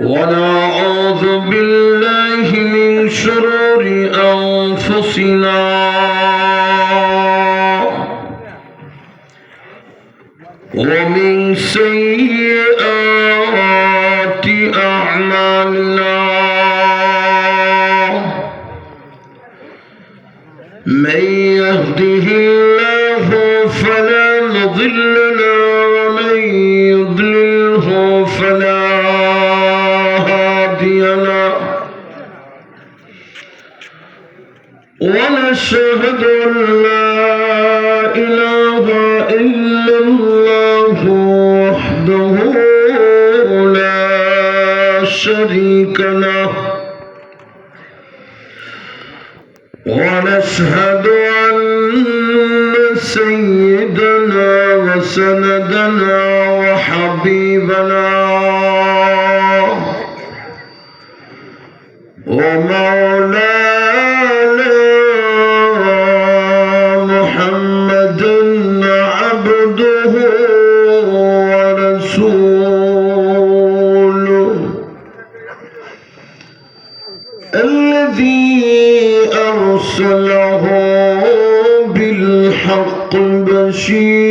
ونعوذ بالله من شرور أنفسنا ومن سيئات أعمالنا من يهده الله فلا مضل له ومن يضلله فلا هادي له ونشهد أن لا إله إلا الله وحده لا شريك له ونشهد أن سيدنا وسندنا وحبيبنا ومولانا محمدا عبده ورسوله الذي أرسله بالحق بشيرا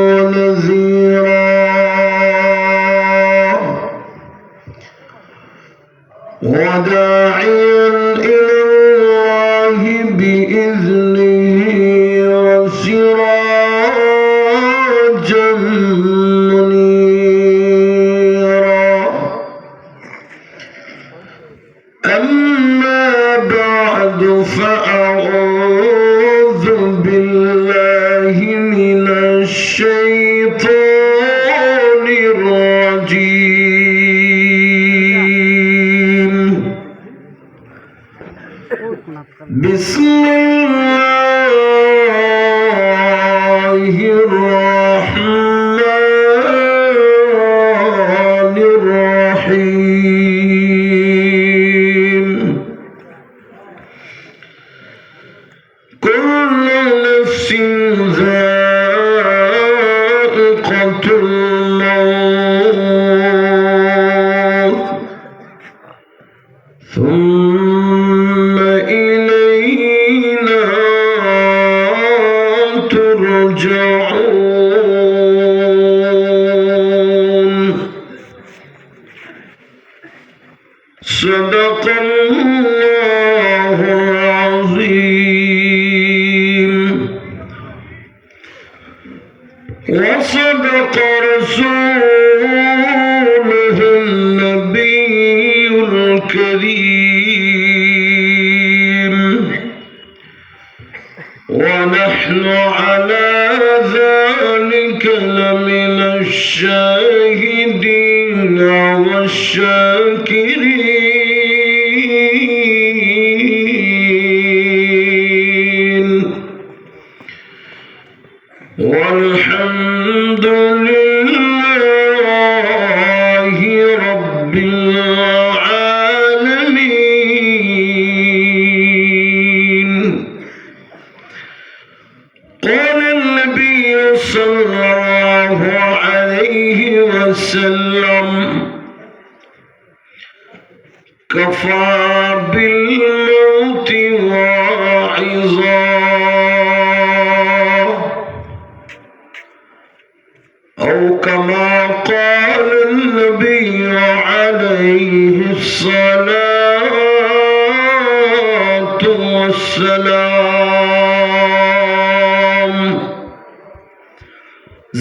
ونذيرا وداعيا إلى الله بإذنه وسراجا منيرا أما بعد فأعوذ بالله من الشيطان الرجيم بسم الله الرحمن الرحيم كل نفس ذائقة الموت ثم إلينا ترجعون صدق الله العظيم وصدق رسوله النبي الكريم ونحن على ذلك لمن الشاهدين والشاكرين والحمد لله رب العالمين قال النبي صلى الله عليه وسلم كفى بالموت واعظا أو كما قال النبي عليه الصلاة والسلام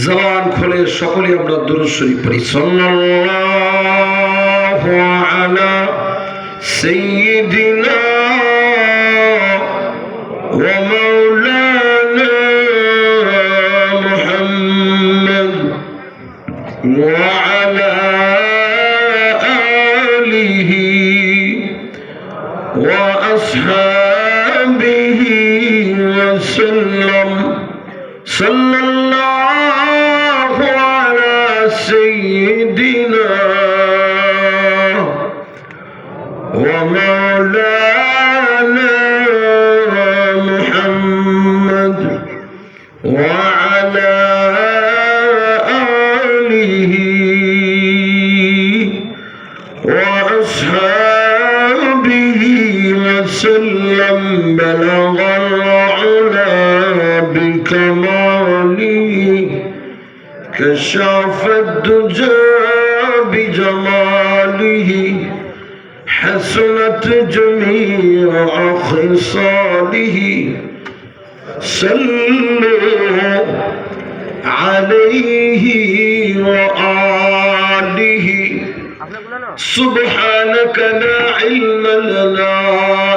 জবান খুলে সকলে আমরা দুরূদ শরীফ পড়ি সাল্লাল্লাহু আলা সাইয়্যিদিনা ওয়া মাওলানা মুহাম্মদ ওয়া আলা আলিহি ওয়া আসহাবিহি ওয়া সাল্লাম সাল্লাল্লাহু আলা সাইয়্যিদিনা ওয়া মাওলানা মুহাম্মদ ওয়া আলা وسلم بلغ العلا بكماله كشف الدجى بجماله حسنت جميع خصاله صلوا عليه وآله سبحانك لا علم لنا